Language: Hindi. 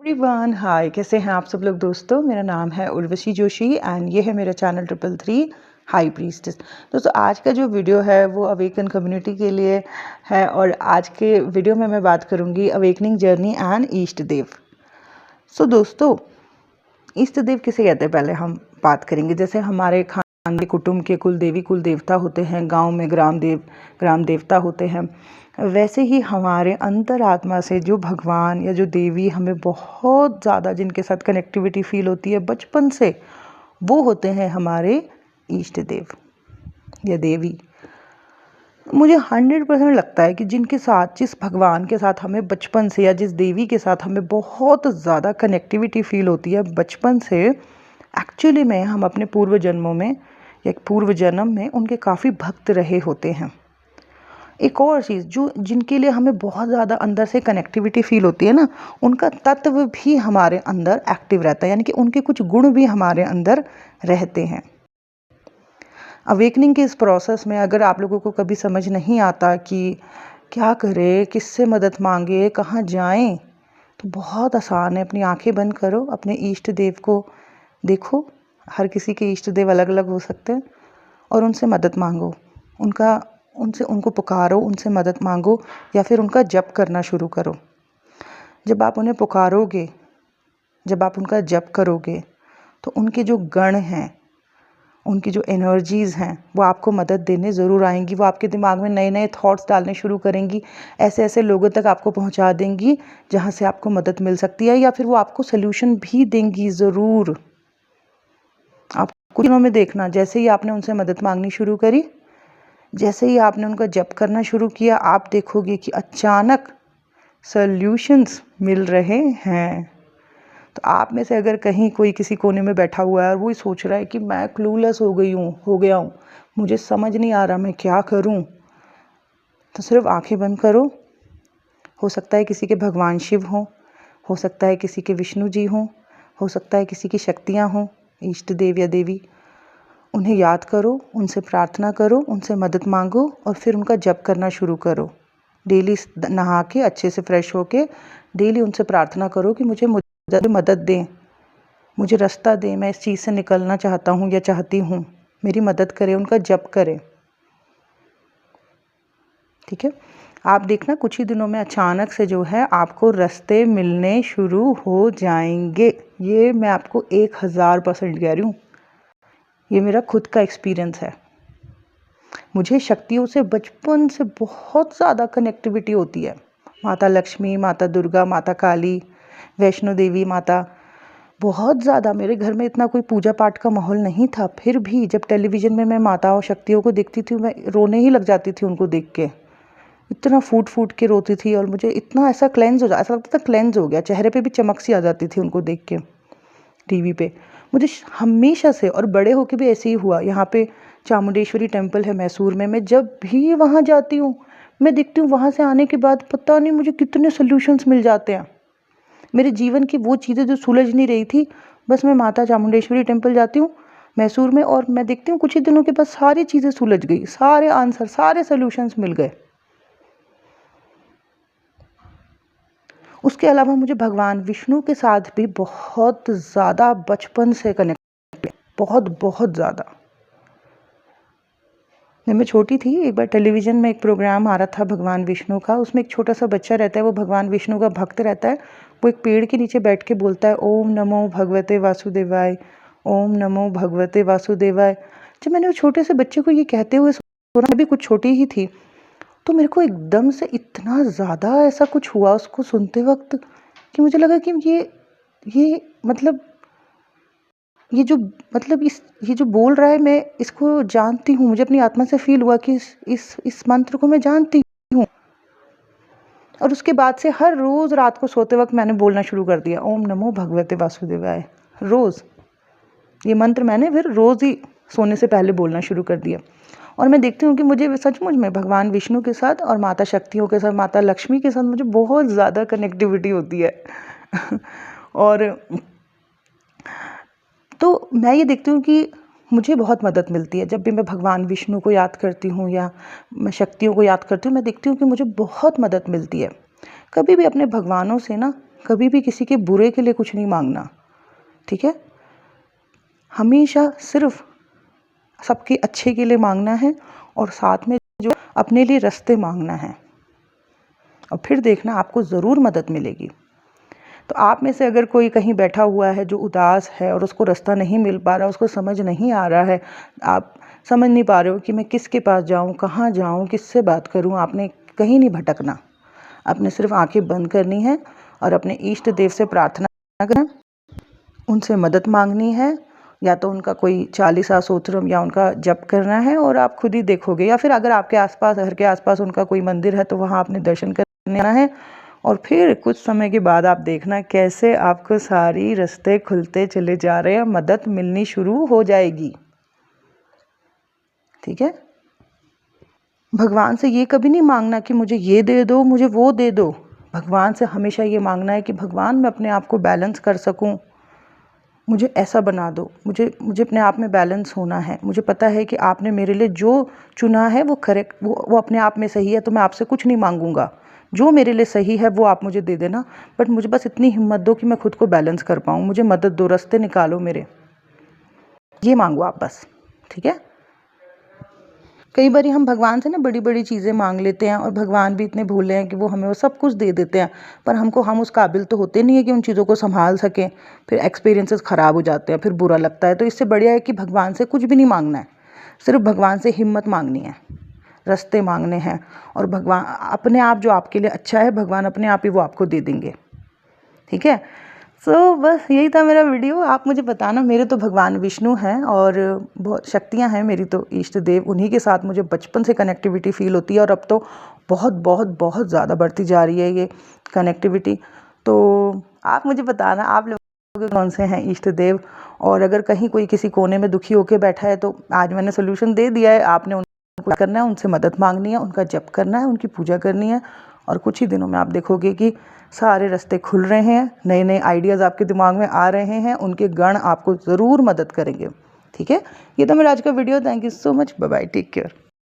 एवरीवन हाय, कैसे हैं आप सब लोग दोस्तों। मेरा नाम है उर्वशी जोशी एंड ये है मेरा चैनल 333 हाई प्रीस्टेस। दोस्तों आज का जो वीडियो है वो अवेकन कम्युनिटी के लिए है और आज के वीडियो में मैं बात करूंगी अवेकनिंग जर्नी एंड ईष्ट देव। दोस्तों ईष्ट देव किसे कहते हैं पहले हम बात करेंगे। जैसे हमारे खानदान के कुटुंब के कुल देवी कुल देवता होते हैं, गाँव में ग्राम देवता होते हैं, वैसे ही हमारे अंतरात्मा से जो भगवान या जो देवी हमें बहुत ज़्यादा जिनके साथ कनेक्टिविटी फील होती है बचपन से, वो होते हैं हमारे ईष्ट देव या देवी। मुझे 100% लगता है कि जिस भगवान के साथ हमें बचपन से या जिस देवी के साथ हमें बहुत ज़्यादा कनेक्टिविटी फील होती है बचपन से, एक्चुअली में हम अपने पूर्व जन्मों में या पूर्व जन्म में उनके काफ़ी भक्त रहे होते हैं। एक और चीज़ जो जिनके लिए हमें बहुत ज़्यादा अंदर से कनेक्टिविटी फील होती है ना, उनका तत्व भी हमारे अंदर एक्टिव रहता है, यानी कि उनके कुछ गुण भी हमारे अंदर रहते हैं। अवेकनिंग के इस प्रोसेस में अगर आप लोगों को कभी समझ नहीं आता कि क्या करें, किससे मदद मांगे, कहाँ जाएं, तो बहुत आसान है। अपनी आंखें बंद करो, अपने इष्ट देव को देखो। हर किसी के इष्ट देव अलग अलग हो सकते हैं और उनसे मदद मांगो, उनको पुकारो, उनसे मदद मांगो या फिर उनका जप करना शुरू करो। जब आप उन्हें पुकारोगे, जब आप उनका जप करोगे, तो उनके जो गण हैं, उनकी जो एनर्जीज़ हैं, वो आपको मदद देने ज़रूर आएंगी। वो आपके दिमाग में नए नए थॉट्स डालने शुरू करेंगी, ऐसे ऐसे लोगों तक आपको पहुंचा देंगी जहां से आपको मदद मिल सकती है, या फिर वो आपको सोल्यूशन भी देंगी ज़रूर। आप कुछ दिनों में देखना, जैसे ही आपने उनसे मदद मांगनी शुरू करी, जैसे ही आपने उनका जप करना शुरू किया, आप देखोगे कि अचानक सॉल्यूशंस मिल रहे हैं। तो आप में से अगर कहीं कोई किसी कोने में बैठा हुआ है और वो सोच रहा है कि मैं क्लूलेस हो गया हूँ, मुझे समझ नहीं आ रहा मैं क्या करूँ, तो सिर्फ आंखें बंद करो। हो सकता है किसी के भगवान शिव हों, हो सकता है किसी के विष्णु जी हों, हो सकता है किसी की शक्तियाँ हों, इष्ट देव या देवी। उन्हें याद करो, उनसे प्रार्थना करो, उनसे मदद मांगो और फिर उनका जप करना शुरू करो। डेली नहा के अच्छे से फ्रेश होके डेली उनसे प्रार्थना करो कि मुझे मदद दें, मुझे रास्ता दें, मैं इस चीज़ से निकलना चाहता हूँ या चाहती हूँ, मेरी मदद करें, उनका जप करें। ठीक है, आप देखना कुछ ही दिनों में अचानक से जो है आपको रास्ते मिलने शुरू हो जाएंगे। ये मैं आपको 1000% कह रही हूँ, ये मेरा खुद का एक्सपीरियंस है। मुझे शक्तियों से बचपन से बहुत ज़्यादा कनेक्टिविटी होती है। माता लक्ष्मी, माता दुर्गा, माता काली, वैष्णो देवी माता, बहुत ज़्यादा। मेरे घर में इतना कोई पूजा पाठ का माहौल नहीं था, फिर भी जब टेलीविज़न में मैं माता और शक्तियों को देखती थी, मैं रोने ही लग जाती थी उनको देख के। इतना फूट फूट के रोती थी और मुझे इतना ऐसा लगता था क्लेंज हो गया, चेहरे पे भी चमक सी आ जाती थी उनको देख के टीवी पे। मुझे हमेशा से और बड़े होके भी ऐसे ही हुआ। यहाँ पे चामुंडेश्वरी टेम्पल है मैसूर में, मैं जब भी वहाँ जाती हूँ, मैं देखती हूँ वहाँ से आने के बाद पता नहीं मुझे कितने सोल्यूशंस मिल जाते हैं। मेरे जीवन की वो चीज़ें जो सुलझ नहीं रही थी, बस मैं माता चामुंडेश्वरी टेम्पल जाती हूँ मैसूर में और मैं देखती हूँ कुछ ही दिनों के बाद सारी चीज़ें सुलझ गई, सारे आंसर, सारे सोल्यूशंस मिल गए। उसके अलावा मुझे भगवान विष्णु के साथ भी बहुत ज़्यादा बचपन से कनेक्ट, बहुत ज़्यादा। जब मैं छोटी थी, एक बार टेलीविज़न में एक प्रोग्राम आ रहा था भगवान विष्णु का। उसमें एक छोटा सा बच्चा रहता है, वो भगवान विष्णु का भक्त रहता है। वो एक पेड़ के नीचे बैठ के बोलता है, ओम नमो भगवते वासुदेवाय, ओम नमो भगवते वासुदेवाय। जब मैंने वो छोटे से बच्चे को ये कहते हुए सुना, भी कुछ छोटी ही थी, तो मेरे को एकदम से इतना ज़्यादा ऐसा कुछ हुआ उसको सुनते वक्त कि मुझे लगा कि ये मतलब ये जो बोल रहा है, मैं इसको जानती हूँ। मुझे अपनी आत्मा से फील हुआ कि इस मंत्र को मैं जानती हूँ। और उसके बाद से हर रोज़ रात को सोते वक्त मैंने बोलना शुरू कर दिया, ओम नमो भगवते वासुदेवाय। रोज़ ये मंत्र मैंने फिर रोज़ ही सोने से पहले बोलना शुरू कर दिया। और मैं देखती हूँ कि मुझे सचमुच में भगवान विष्णु के साथ और माता शक्तियों के साथ, माता लक्ष्मी के साथ मुझे बहुत ज़्यादा कनेक्टिविटी होती है। और तो मैं ये देखती हूँ कि मुझे बहुत मदद मिलती है जब भी मैं भगवान विष्णु को याद करती हूँ या मैं शक्तियों को याद करती हूँ। मैं देखती हूँ कि मुझे बहुत मदद मिलती है। कभी भी अपने भगवानों से ना कभी भी किसी के बुरे के लिए कुछ नहीं मांगना, ठीक है। हमेशा सिर्फ सबके अच्छे के लिए मांगना है और साथ में जो अपने लिए रास्ते मांगना है, और फिर देखना आपको ज़रूर मदद मिलेगी। तो आप में से अगर कोई कहीं बैठा हुआ है जो उदास है और उसको रास्ता नहीं मिल पा रहा, उसको समझ नहीं आ रहा है, आप समझ नहीं पा रहे हो कि मैं किसके पास जाऊं, कहाँ जाऊं, किससे बात करूं, आपने कहीं नहीं भटकना। आपने सिर्फ आंखें बंद करनी है और अपने इष्ट देव से प्रार्थना करना, उनसे मदद मांगनी है, या तो उनका कोई चालीसा स्तोत्रम या उनका जप करना है, और आप खुद ही देखोगे। या फिर अगर आपके आसपास, घर के आसपास उनका कोई मंदिर है तो वहाँ आपने दर्शन करने आना है। और फिर कुछ समय के बाद आप देखना कैसे आपको सारी रास्ते खुलते चले जा रहे हैं, मदद मिलनी शुरू हो जाएगी, ठीक है। भगवान से ये कभी नहीं मांगना कि मुझे ये दे दो, मुझे वो दे दो। भगवान से हमेशा ये मांगना है कि भगवान मैं अपने आप को बैलेंस कर सकूं, मुझे ऐसा बना दो, मुझे अपने आप में बैलेंस होना है। मुझे पता है कि आपने मेरे लिए जो चुना है वो करेक्ट, वो अपने आप में सही है, तो मैं आपसे कुछ नहीं मांगूंगा। जो मेरे लिए सही है वो आप मुझे दे देना, बट मुझे बस इतनी हिम्मत दो कि मैं खुद को बैलेंस कर पाऊँ। मुझे मदद दो, रास्ते निकालो मेरे, ये मांगो आप बस, ठीक है। कई बार हम भगवान से ना बड़ी बड़ी चीज़ें मांग लेते हैं, और भगवान भी इतने भोले हैं कि वो हमें वो सब कुछ दे देते हैं, पर हम उस काबिल तो होते नहीं है कि उन चीज़ों को संभाल सकें। फिर एक्सपीरियंसेस ख़राब हो जाते हैं, फिर बुरा लगता है। तो इससे बढ़िया है कि भगवान से कुछ भी नहीं मांगना है, सिर्फ भगवान से हिम्मत मांगनी है, रास्ते मांगने हैं, और भगवान अपने आप जो आपके लिए अच्छा है, भगवान अपने आप ही वो आपको दे देंगे, ठीक है। सो बस यही था मेरा वीडियो। आप मुझे बताना, मेरे तो भगवान विष्णु हैं और बहुत शक्तियाँ हैं मेरी तो इष्ट देव, उन्हीं के साथ मुझे बचपन से कनेक्टिविटी फील होती है, और अब तो बहुत बहुत बहुत ज़्यादा बढ़ती जा रही है ये कनेक्टिविटी। तो आप मुझे बताना आप लोग कौन से हैं इष्ट देव, और अगर कहीं कोई किसी कोने में दुखी होकर बैठा है तो आज मैंने सोल्यूशन दे दिया है। आपने उनको करना है, उनसे मदद मांगनी है, उनका जप करना है, उनकी पूजा करनी है, और कुछ ही दिनों में आप देखोगे कि सारे रास्ते खुल रहे हैं, नए नए आइडियाज़ आपके दिमाग में आ रहे हैं, उनके गण आपको ज़रूर मदद करेंगे, ठीक है। ये था मेरा आज का video. Thank you so much, bye bye, take care.